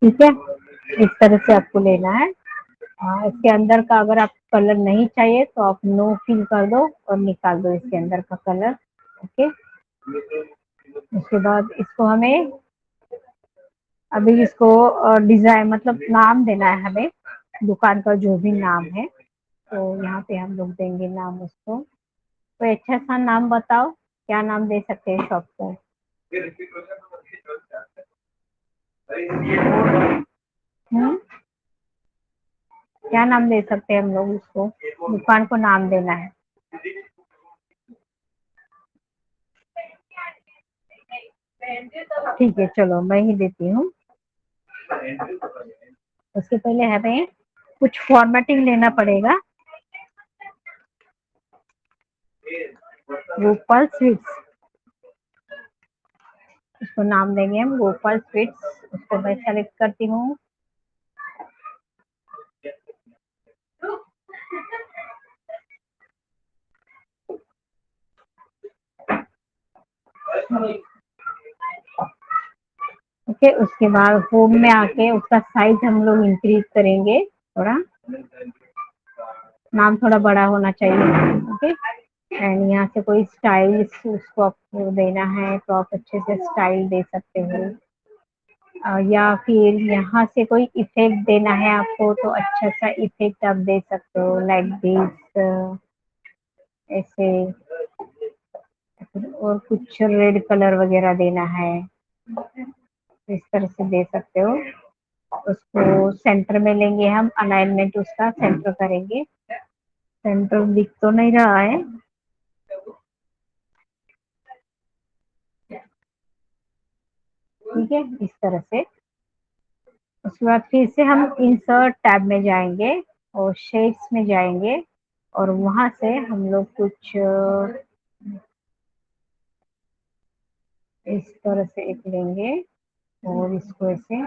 ठीक है, इस तरह से आपको लेना है। इसके अंदर का अगर आप कलर नहीं चाहिए तो आप नो फिल कर दो और निकाल दो इसके अंदर का कलर। ओके, उसके बाद इसको हमें अभी इसको डिजाइन मतलब नाम देना है हमें, दुकान का जो भी नाम है। तो यहाँ पे हम लोग देंगे नाम उसको। कोई अच्छा सा नाम बताओ, क्या नाम दे सकते हैं शॉप को? हम्म, क्या नाम दे सकते हैं हम लोग उसको? दुकान को नाम देना है। ठीक है, चलो मैं ही देती हूँ। उसके पहले हमें कुछ फॉर्मेटिंग लेना पड़ेगा। गोपाल स्वीट्स, इसको नाम देंगे हम गोपाल स्वीट्स। उसको मैं सेलेक्ट करती हूँ। ओके, उसके बाद होम में आके उसका साइज हम लोग इंक्रीज करेंगे थोड़ा, नाम थोड़ा बड़ा होना चाहिए। ओके, एंड यहाँ से कोई स्टाइल उसको आपको देना है तो आप अच्छे से स्टाइल दे सकते हो। या फिर यहाँ से कोई इफेक्ट देना है आपको तो अच्छा सा इफेक्ट आप दे सकते हो, लाइक दिस, ऐसे। और कुछ रेड कलर वगैरह देना है, इस तरह से दे सकते हो। उसको सेंटर में लेंगे हम, अलाइनमेंट उसका सेंटर करेंगे। सेंटर दिख तो नहीं रहा है। ठीक है, इस तरह से। उसके बाद फिर से हम इंसर्ट टैब में जाएंगे और शेड्स में जाएंगे और वहां से हम लोग कुछ इस तरह से एक लेंगे और इसको ऐसे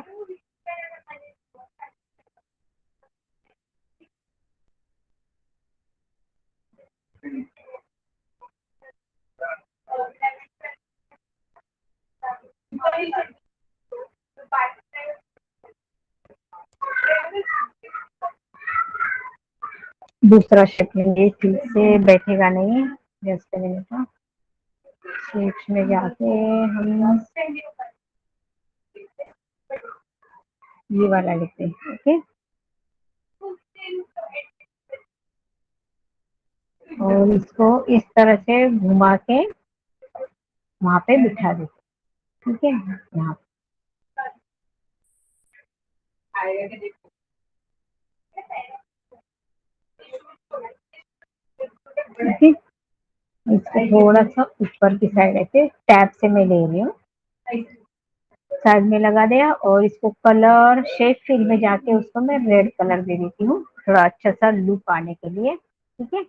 दूसरा शेप लेंगे, ठीक से बैठेगा नहीं। जस्ट मिनट, शेप्स में जाके हम ये वाला लेते हैं। ओके, और इसको इस तरह से घुमा के वहां पे बिठा देते। ठीक है, यहाँ पे इसको थोड़ा सा ऊपर की साइड ऐसे टैप से मैं ले रही हूँ, साइड में लगा दिया। और इसको कलर शेप फिल में जाके उसको मैं रेड कलर दे देती हूँ, थोड़ा अच्छा सा लुक आने के लिए। ठीक है,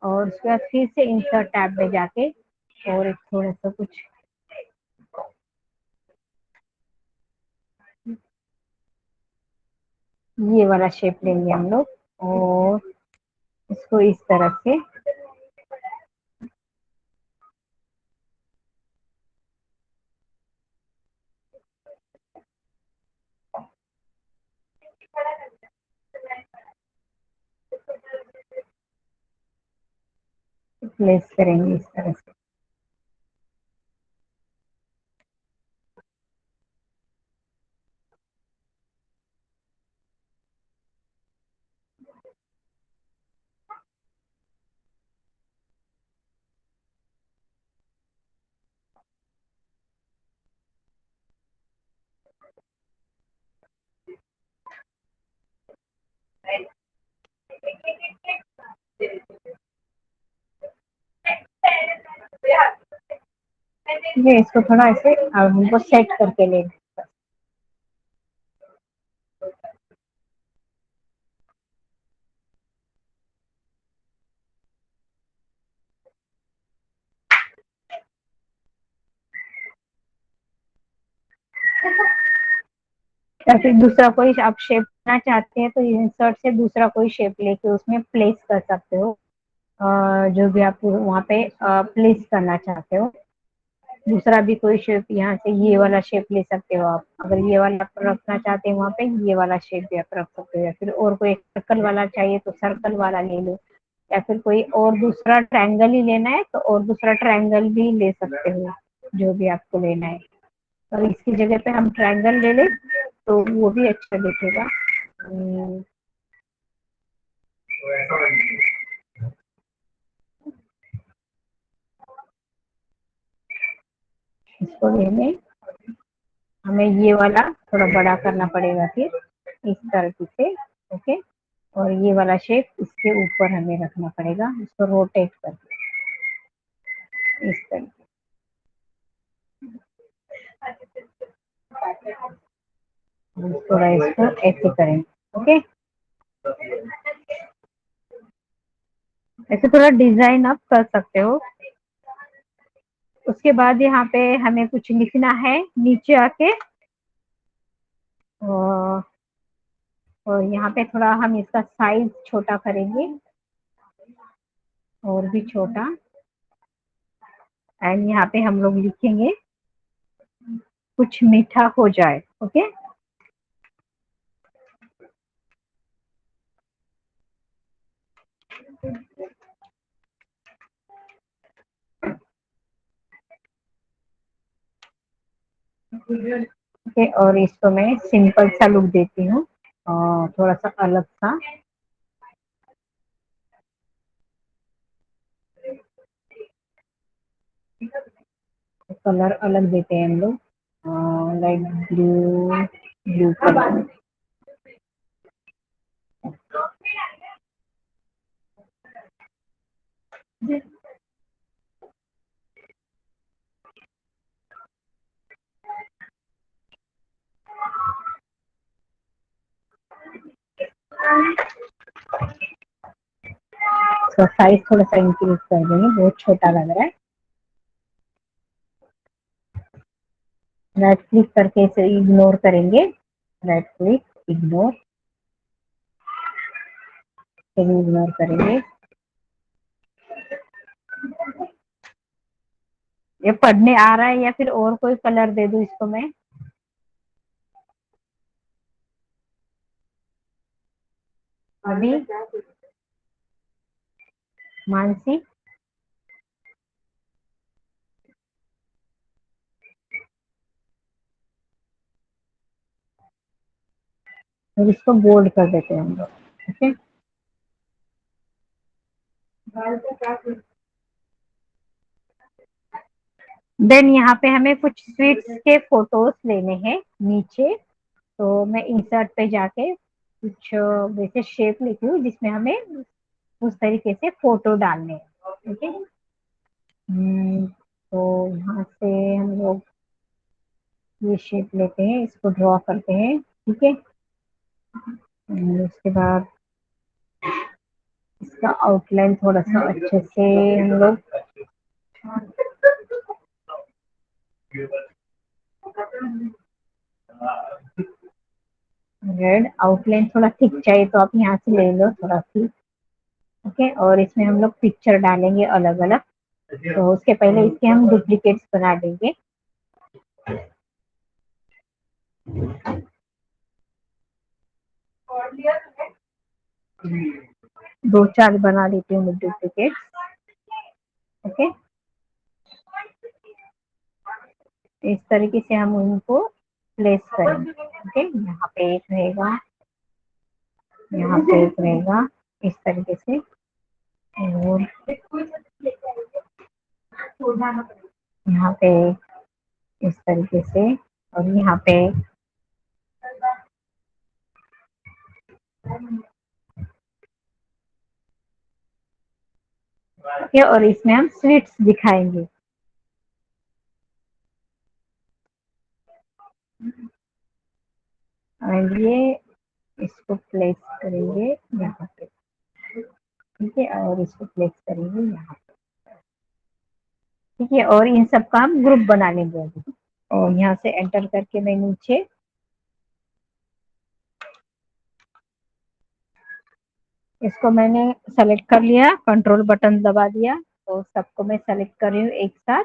और उसके बाद फिर से इंसर्ट टैब में जाके और एक थोड़ा सा कुछ ये वाला शेप लेंगे हम लोग और इसको इस तरह से प्लेस करेंगे इस तरह से। ये इसको थोड़ा ऐसे अब हमको सेट करके लेना। या फिर दूसरा कोई आप शेप लेना चाहते हैं तो इंसर्ट से दूसरा कोई शेप लेके उसमें प्लेस कर सकते हो, जो भी आप वहाँ पे प्लेस करना चाहते हो। दूसरा भी कोई शेप यहाँ से ये वाला शेप ले सकते हो आप। अगर ये वाला रखना चाहते हैं वहाँ पे ये वाला शेप भी आप रख सकते हो, या फिर और कोई सर्कल वाला चाहिए तो सर्कल वाला ले लो, या फिर कोई और दूसरा ट्रायंगल ही लेना है तो और दूसरा ट्रायंगल भी ले सकते हो, जो भी आपको लेना है। और इसकी जगह पे हम ट्रायंगल ले लें तो वो भी अच्छा दिखेगा। इसको लेने हमें ये वाला थोड़ा बड़ा करना पड़ेगा फिर इस तरीके से। ओके, और ये वाला शेप इसके ऊपर हमें रखना पड़ेगा, इसको रोटेट करके इस तरीके। थोड़ा इसको ऐसे करें। ओके, ऐसे थोड़ा डिजाइन आप कर सकते हो। उसके बाद यहाँ पे हमें कुछ लिखना है नीचे आके, और यहाँ पे थोड़ा हम इसका साइज छोटा करेंगे, और भी छोटा। एंड यहाँ पे हम लोग लिखेंगे कुछ मीठा हो जाए। ओके, ओके, और इसको मैं सिंपल सा लुक देती हूँ, थोड़ा सा अलग सा। कलर अलग देते हैं हम लोग, लाइक ब्लू, ब्लू कलर। इसका साइज थोड़ा सा इंक्रीज कर देंगे, बहुत छोटा लग रहा है। राइट क्लिक करके इसे इग्नोर करेंगे, राइट क्लिक इग्नोर, इग्नोर करेंगे। ये पढ़ने आ रहा है या फिर और कोई कलर दे दूं इसको मैं? अभी मानसी, और इसको बोल्ड कर देते हैं हम लोग। ओके, देन यहाँ पे हमें कुछ स्वीट्स के फोटोज लेने हैं नीचे। तो मैं इंसर्ट पे जाके कुछ वैसे शेप लेती हूँ जिसमें हमें उस तरीके से फोटो डालने हैं। ठीक है, तो यहाँ से हम लोग ये शेप लेते हैं, इसको ड्रॉ करते हैं। ठीक है, उसके बाद इसका आउटलाइन थोड़ा सा अच्छे से हम लोग रेड आउटलाइन थोड़ा थिक चाहिए तो आप यहाँ से ले लो थोड़ा थिक। ओके, और इसमें हम लोग पिक्चर डालेंगे अलग अलग, तो उसके पहले इसके हम डुप्लीकेट्स बना देंगे। दो चार बना देती हूँ डुप्लीकेट। ओके, इस तरीके से हम उनको प्लेस करेंगे। ओके, यहाँ पे एक रहेगा, यहाँ पे एक रहेगा, इस तरीके से। और यहाँ पे इस तरीके से, और यहाँ पे ओके, और इसमें हम स्वीट्स दिखाएंगे। और ये इसको प्लेस करेंगे यहाँ पे। ठीक है, और इसको प्लेस करेंगे यहाँ पे। ठीक है, और इन सब का हम ग्रुप बना लेंगे अभी। और यहाँ से एंटर करके मैं नीचे इसको मैंने सेलेक्ट कर लिया, कंट्रोल बटन दबा दिया, तो सबको मैं सेलेक्ट कर रही हूँ एक साथ।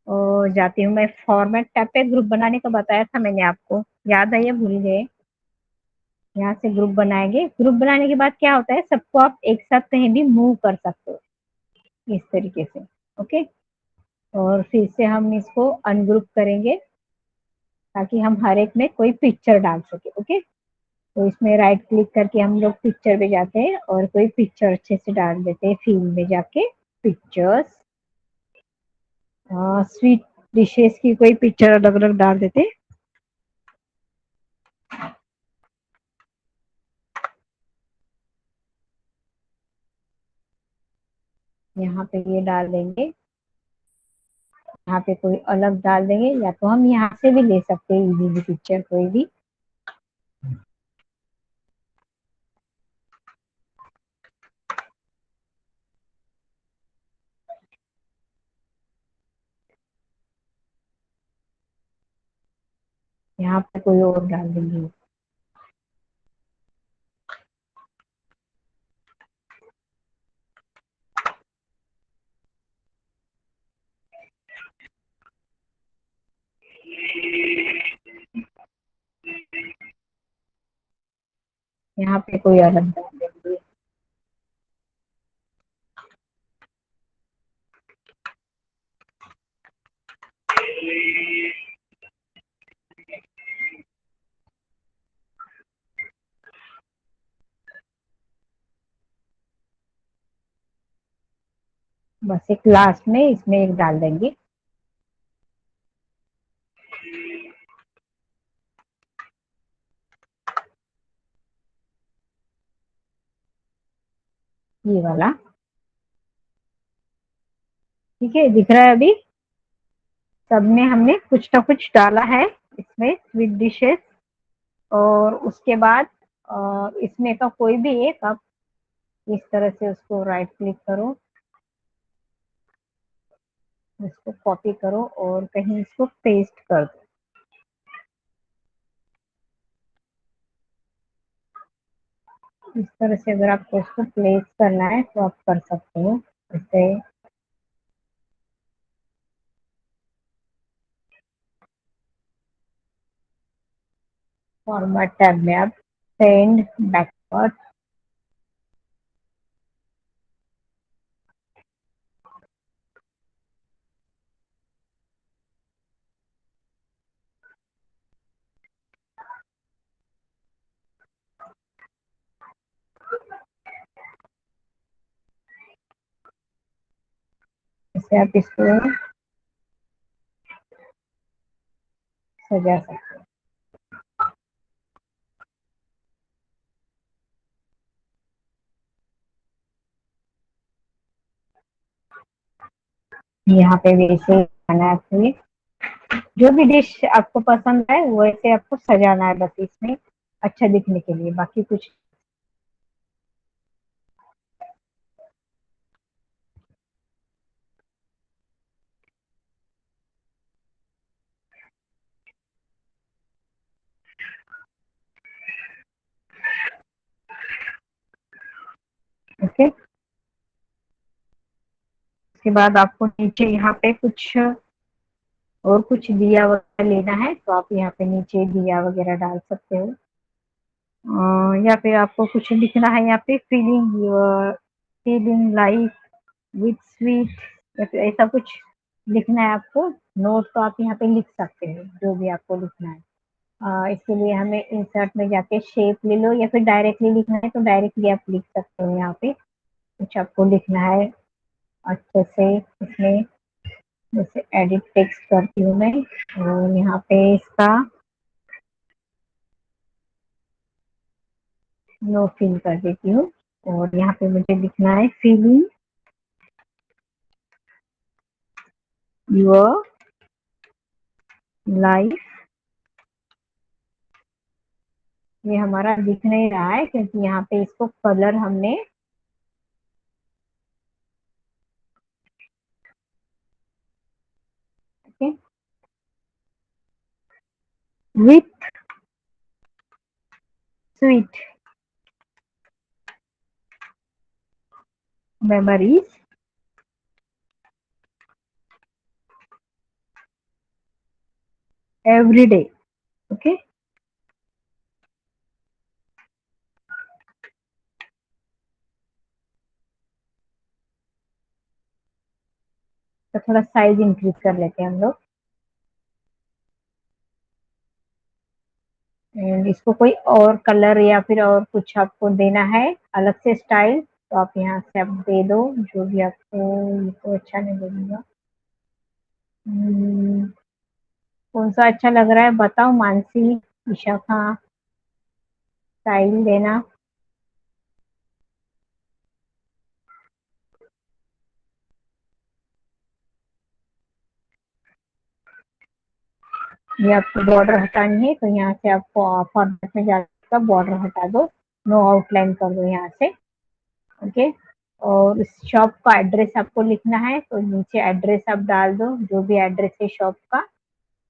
और तो जाती हूँ मैं फॉर्मेट टैब पे। ग्रुप बनाने का बताया था मैंने आपको, याद है या भूल गए? यहाँ से ग्रुप बनाएंगे। ग्रुप बनाने के बाद क्या होता है, सबको आप एक साथ कहीं भी मूव कर सकते हो इस तरीके से। ओके, और फिर से हम इसको अनग्रुप करेंगे ताकि हम हर एक में कोई पिक्चर डाल सके। ओके, तो इसमें राइट क्लिक करके हम लोग पिक्चर पे जाते हैं और कोई पिक्चर अच्छे से डाल देते हैं। फील्ड में जाके पिक्चर्स, स्वीट डिशेस की कोई पिक्चर अलग अलग डाल देते हैं। यहाँ पे ये डाल देंगे, यहाँ पे कोई अलग डाल देंगे, या तो हम यहाँ से भी ले सकते हैं इजीली पिक्चर कोई भी। यहाँ पे कोई और डाल देंगे। यहाँ पे कोई अलग डाल देंगे। बस एक लास्ट में इसमें एक डाल देंगे। ये वाला ठीक है, दिख रहा है अभी? सब में हमने कुछ ना कुछ डाला है इसमें, स्वीट डिशेस। और उसके बाद इसमें का कोई भी एक आप इस तरह से उसको राइट क्लिक करो, इसको कॉपी करो और कहीं इसको पेस्ट कर दो। इस तरह से अगर आपको उसको प्लेस करना है तो आप कर सकते हो। जैसे फॉर्मेट टैब में आप सेंड बैकवर्ड, जैसे आप इसको सजा सकते हो। यहाँ पे वैसे ही बनाना चाहिए, जो भी डिश आपको पसंद है वैसे आपको सजाना है बस इसमें अच्छा दिखने के लिए, बाकी कुछ। ओके, उसके बाद आपको नीचे यहाँ पे कुछ और कुछ दिया वगैरह लेना है तो आप यहाँ पे नीचे दिया वगैरह डाल सकते हो। या फिर आपको कुछ लिखना है यहाँ पे, feeling your feeling life with sweet, या फिर ऐसा कुछ लिखना है आपको नोट, तो आप यहाँ पे लिख सकते हो जो भी आपको लिखना है। इसके लिए हमें इंसर्ट में जाके शेप ले लो, या फिर डायरेक्टली लिखना है तो डायरेक्टली आप लिख सकते हो। यहाँ पे कुछ आपको लिखना है अच्छे से इसमें, जैसे एडिट टेक्स्ट करती हूँ मैं और यहाँ पे इसका नो फिल कर देती हूँ। और यहाँ पे मुझे लिखना है फीलिंग योर लाइफ। ये हमारा दिख नहीं रहा है क्योंकि यहाँ पे इसको कलर हमने with sweet memories every day. Okay, तो थोड़ा साइज इंक्रीज कर लेते हैं हम लोग। एंड इसको कोई और कलर या फिर और कुछ आपको देना है अलग से स्टाइल, तो आप यहाँ से आप दे दो जो भी आपको। ये तो अच्छा नहीं लगेगा। हम्म, कौन सा अच्छा लग रहा है बताओ मानसी, विशाखा, स्टाइल देना। ये आपको बॉर्डर हटानी है तो यहाँ से आपको फॉर्मेट में जाकर बॉर्डर हटा दो, नो आउटलाइन कर दो यहाँ से। ओके, और इस शॉप का एड्रेस आपको लिखना है तो नीचे एड्रेस आप डाल दो, जो भी एड्रेस है शॉप का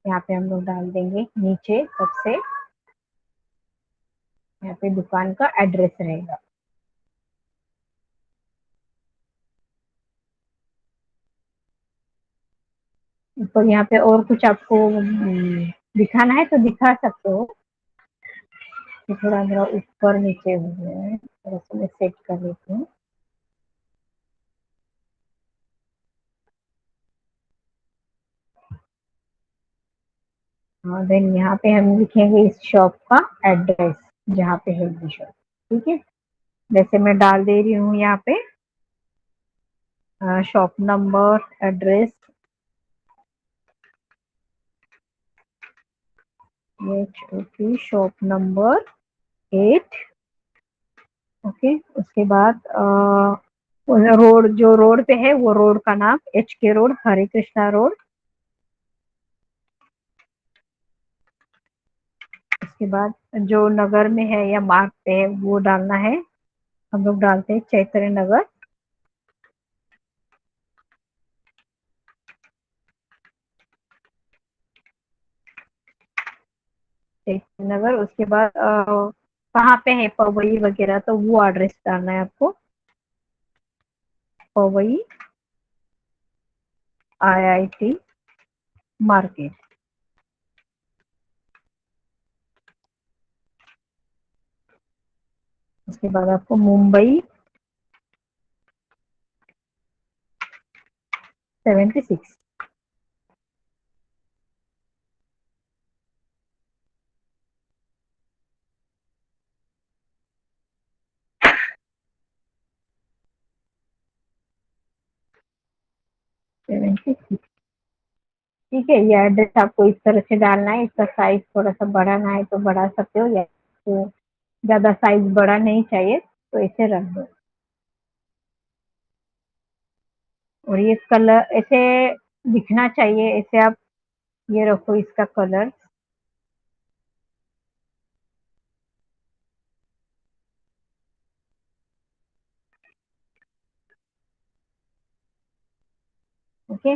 यहाँ पे हम लोग डाल देंगे नीचे सबसे। यहाँ पे दुकान का एड्रेस रहेगा। ऊपर यहाँ पे और कुछ आपको दिखाना है तो दिखा सकते हो। ये थोड़ा मेरा ऊपर नीचे हो गया है, थोड़ा सा मैं सेट कर लेती हूँ। हाँ, देन यहाँ पे हम लिखेंगे इस शॉप का एड्रेस, जहाँ पे है ये शॉप। ठीक है, जैसे मैं डाल दे रही हूँ यहाँ पे shop number, address, okay, shop number 8। Okay, उसके बाद रोड, जो रोड पे है वो रोड का नाम HK रोड, हरे कृष्णा रोड। उसके बाद जो नगर में है या मार्ग पे है वो डालना है। हम लोग डालते हैं चैतन्य नगर। चैतन्य नगर, उसके बाद कहाँ पे है पवई वगैरह तो वो एड्रेस डालना है आपको। Powai IIT market. उसके बाद आपको मुंबई 76। 76। ठीक है, ये एड्रेस आपको इस तरह से डालना है। इसका साइज थोड़ा सा बढ़ाना है तो बढ़ा सकते हो, या तो ज्यादा साइज बड़ा नहीं चाहिए तो इसे रख दो। और ये कलर ऐसे दिखना चाहिए, ऐसे आप ये रखो इसका कलर। ओके,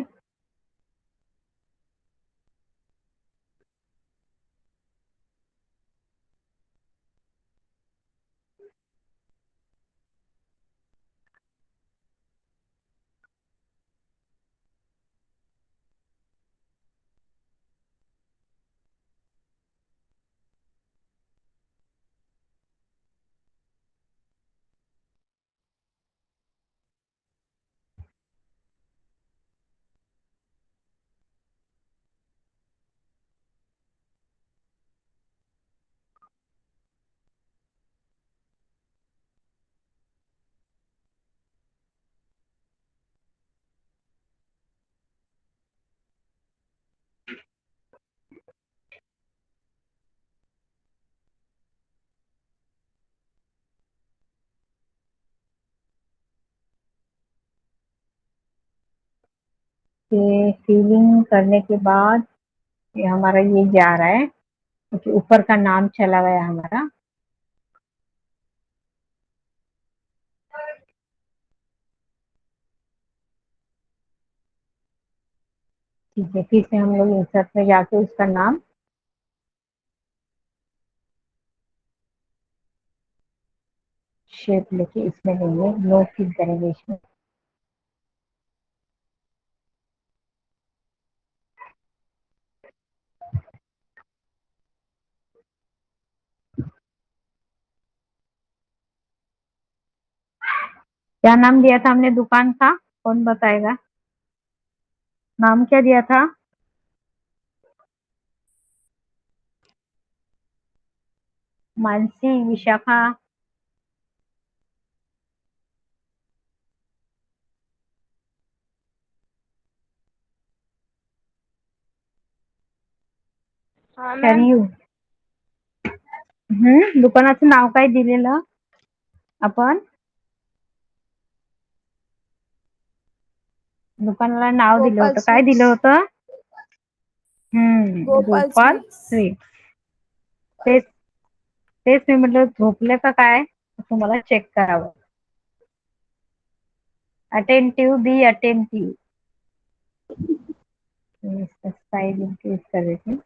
ये फिलिंग करने के बाद ये हमारा ये जा रहा है, क्योंकि ऊपर का नाम चला गया हमारा। ठीक है, फिर से हम लोग इंसर्ट में जाके उसका नाम शेप लेके इसमें लेंगे, नो फिल करेंगे इसमें। क्या नाम दिया था हमने दुकान का, कौन बताएगा? नाम क्या दिया था? मानसी, विशाखा? हा मॅम. शरयू. दुकानाचं नाव काय दिलेलं आपण? दुकानाला नाव दिलं गोपाल होतं, काय स्वीट्स. दिलं होतं? गोपाल गोपाल स्वीट्स. स्वीट. तेच तेच मी म्हटलं झोपले का काय, तुम्हाला चेक करावं. Attentive, be attentive. Size increase कर देती हूँ।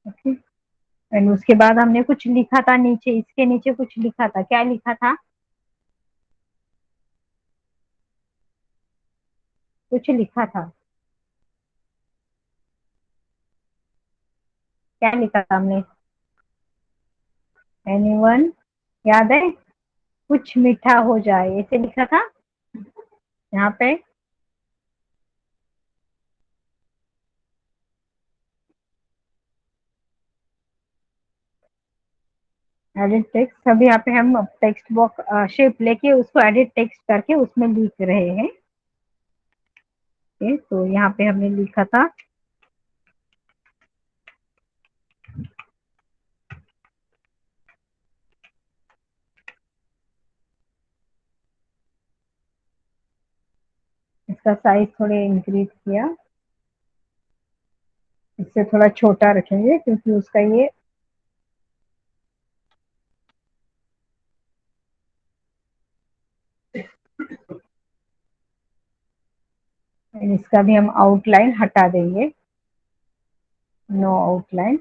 ओके। एंड उसके बाद हमने कुछ लिखा था नीचे, इसके नीचे कुछ लिखा था, क्या लिखा था? कुछ लिखा था, क्या लिखा था हमने? एनीवन, याद है? कुछ मीठा हो जाए, ऐसे लिखा था यहाँ पे। एडिट टेक्स्ट, अभी यहाँ पे हम टेक्स्ट बॉक्स शेप लेके उसको एडिट टेक्स्ट करके उसमें लिख रहे हैं। ओके, तो यहाँ पे हमने लिखा था इसका साइज थोड़े इंक्रीज किया, इससे थोड़ा छोटा रखेंगे क्योंकि उसका ये इसका भी हम आउटलाइन हटा देंगे, नो आउटलाइन।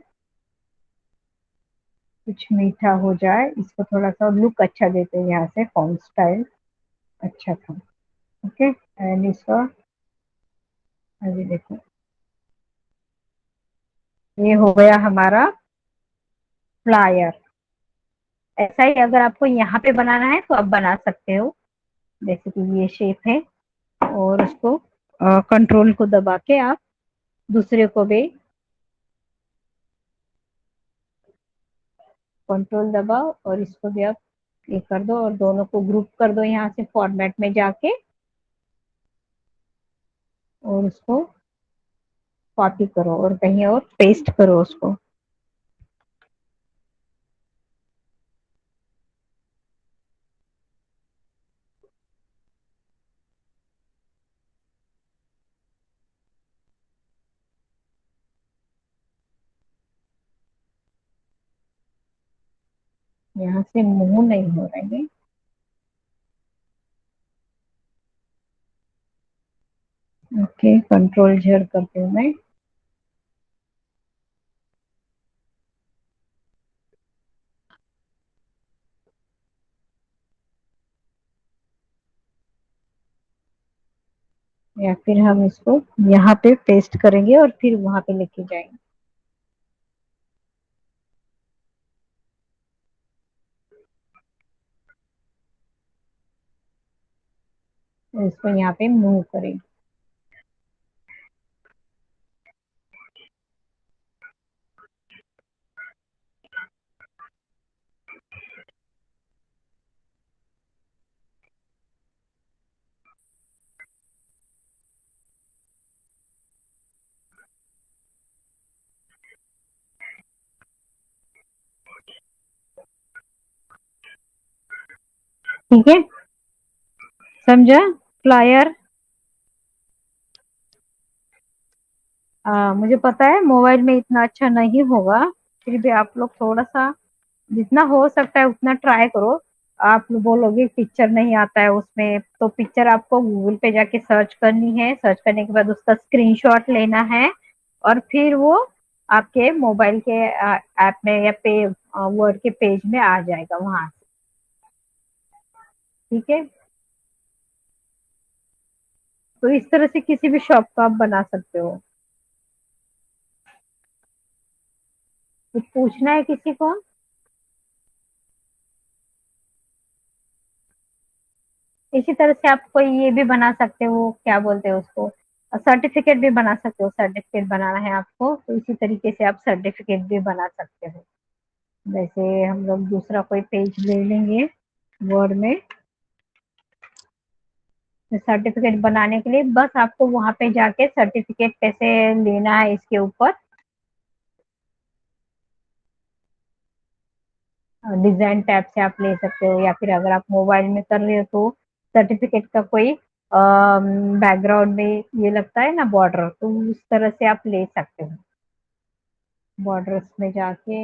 कुछ मीठा हो जाए, इसको थोड़ा सा लुक अच्छा देते हैं यहाँ से, फॉन्ट स्टाइल अच्छा था। ओके, एंड इसका अभी देखो ये हो गया हमारा फ्लायर। ऐसा ही अगर आपको यहाँ पे बनाना है तो आप बना सकते हो, जैसे कि ये शेप है, और उसको कंट्रोल को दबा के आप दूसरे को भी कंट्रोल दबाओ और इसको भी आप ये कर दो और दोनों को ग्रुप कर दो यहाँ से फॉर्मेट में जाके, और उसको कॉपी करो और कहीं और पेस्ट करो उसको। यहाँ से मूव नहीं हो रहे हैं। ओके, कंट्रोल झर करते हूँ मैं। या फिर हम इसको यहाँ पे पेस्ट करेंगे और फिर वहां पे लेके जाएंगे। और इसको यहाँ पे मूव करेंगे। ठीक है, समझा? फ्लायर। मुझे पता है मोबाइल में इतना अच्छा नहीं होगा, फिर भी आप लोग थोड़ा सा जितना हो सकता है उतना ट्राई करो। आप बोलोगे पिक्चर नहीं आता है उसमें, तो पिक्चर आपको गूगल पे जाके सर्च करनी है, सर्च करने के बाद उसका स्क्रीनशॉट लेना है और फिर वो आपके मोबाइल के ऐप में या पे वर्ड के पेज में आ जाएगा वहां से। ठीक है, तो इस तरह से किसी भी शॉप को आप बना सकते हो। कुछ पूछना है किसी को? इसी तरह से आप कोई ये भी बना सकते हो, क्या बोलते हैं उसको, सर्टिफिकेट भी बना सकते हो। सर्टिफिकेट बनाना है आपको तो इसी तरीके से आप सर्टिफिकेट भी बना सकते हो। जैसे हम लोग दूसरा कोई पेज ले लेंगे वर्ड में, सर्टिफिकेट बनाने के लिए बस आपको वहां पे जाके सर्टिफिकेट कैसे लेना है इसके ऊपर डिजाइन टैब से आप ले सकते हो, या फिर अगर आप मोबाइल में कर रहे हो तो सर्टिफिकेट का कोई बैकग्राउंड में ये लगता है ना बॉर्डर, तो उस तरह से आप ले सकते हो। बॉर्डर्स में जाके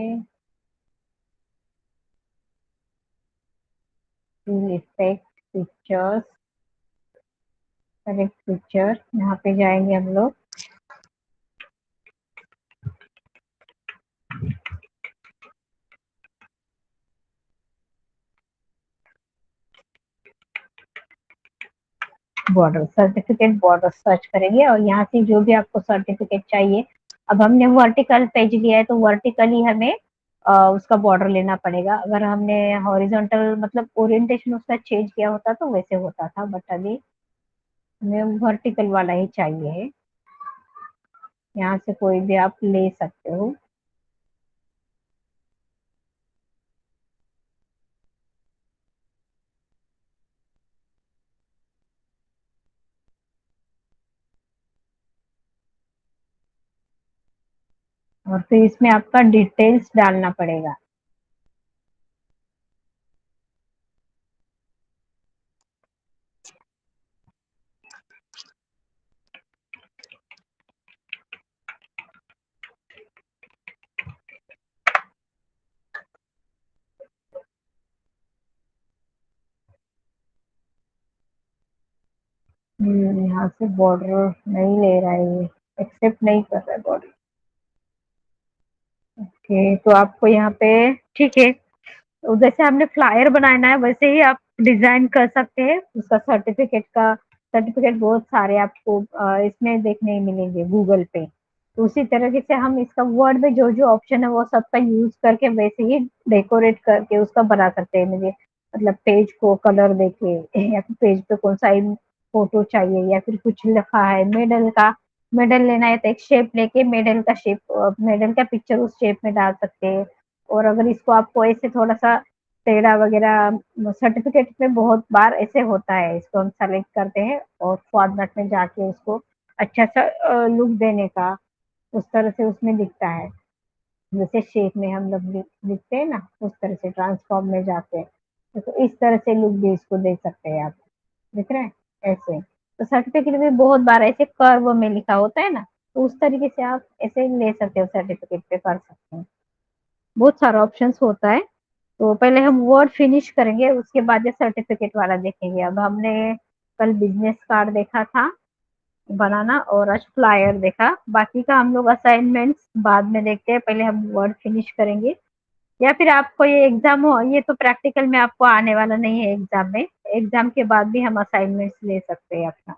इफेक्ट पिक्चर्स, करेक्ट पिक्चर, यहाँ पे जाएंगे हम लोग। बॉर्डर, सर्टिफिकेट बॉर्डर सर्च करेंगे और यहाँ से जो भी आपको सर्टिफिकेट चाहिए, अब हमने वर्टिकल पेज लिया है तो वर्टिकली हमें उसका बॉर्डर लेना पड़ेगा। अगर हमने हॉरिजॉन्टल मतलब ओरिएंटेशन उसका चेंज किया होता तो वैसे होता था, बट अभी हमें वर्टिकल वाला ही चाहिए है। यहाँ से कोई भी आप ले सकते हो। और फिर इसमें आपका डिटेल्स डालना पड़ेगा। यहाँ से बॉर्डर नहीं ले रहा है ये, एक्सेप्ट नहीं कर रहा है बॉर्डर। ओके, तो आपको यहाँ पे ठीक है, तो जैसे हमने फ्लायर बनाना है वैसे ही आप डिजाइन कर सकते हैं उसका सर्टिफिकेट का। सर्टिफिकेट बहुत सारे आपको इसमें देखने मिलेंगे गूगल पे। तो उसी तरीके से हम इसका वर्ड में जो जो ऑप्शन है वो सबका यूज करके वैसे ही डेकोरेट करके उसका बना सकते हैं। मुझे मतलब पेज को कलर देके या फिर पेज पे कौन सा फोटो चाहिए या फिर कुछ लिखा है मेडल का, मेडल लेना है तो एक शेप लेके मेडल का शेप, मेडल का पिक्चर उस शेप में डाल सकते हैं। और अगर इसको आपको ऐसे थोड़ा सा टेढ़ा वगैरह, सर्टिफिकेट में बहुत बार ऐसे होता है, इसको हम सेलेक्ट करते हैं और फॉर्मेट में जाके उसको अच्छा सा लुक देने का उस तरह से उसमें दिखता है। जैसे शेप में हम लोग लिखते हैं ना उस तरह से ट्रांसफॉर्म में जाते हैं, तो इस तरह से लुक भी इसको दे सकते हैं आप। दिख रहा है ऐसे, तो सर्टिफिकेट भी बहुत बार ऐसे कर्व में लिखा होता है ना, तो उस तरीके से आप ऐसे ले सकते हो, सर्टिफिकेट पे कर सकते हैं। बहुत सारा ऑप्शंस होता है। तो पहले हम वर्ड फिनिश करेंगे उसके बाद ये सर्टिफिकेट वाला देखेंगे। अब हमने कल बिजनेस कार्ड देखा था बनाना और आज फ्लायर देखा, बाकी का हम लोग असाइनमेंट्स बाद में देखते हैं, पहले हम वर्ड फिनिश करेंगे। या फिर आपको ये एग्जाम हो, ये तो प्रैक्टिकल में आपको आने वाला नहीं है एग्जाम में, एग्जाम के बाद भी हम असाइनमेंट्स ले सकते हैं अपना।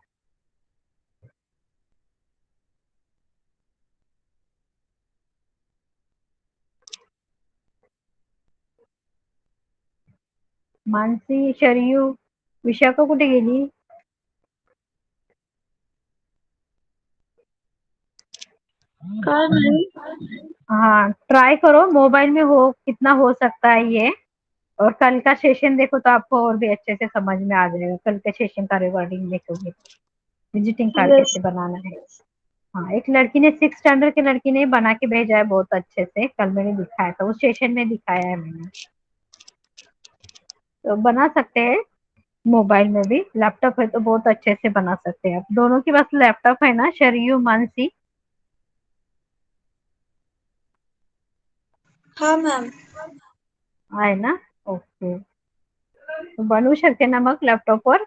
मानसी, शरयू, विशाखा कुठे गेली? काय नाही. हाँ, ट्राई करो मोबाइल में हो कितना हो सकता है ये। और कल का सेशन देखो तो आपको और भी अच्छे से समझ में आ जाएगा, कल के सेशन का रिकॉर्डिंग देखोगे विजिटिंग कार्ड Yes. कैसे बनाना है। हाँ, एक लड़की ने 6 स्टैंडर्ड की लड़की ने बना के भेजा है बहुत अच्छे से, कल मैंने दिखाया था, उस सेशन में दिखाया है मैंने। तो बना सकते हैं मोबाइल में भी, लैपटॉप है तो बहुत अच्छे से बना सकते हैं। आप दोनों के पास लैपटॉप है ना, शरयू मानसी? हा मॅम. आहे ना. ओके. बनवू शकते ना मग लॅपटॉपवर?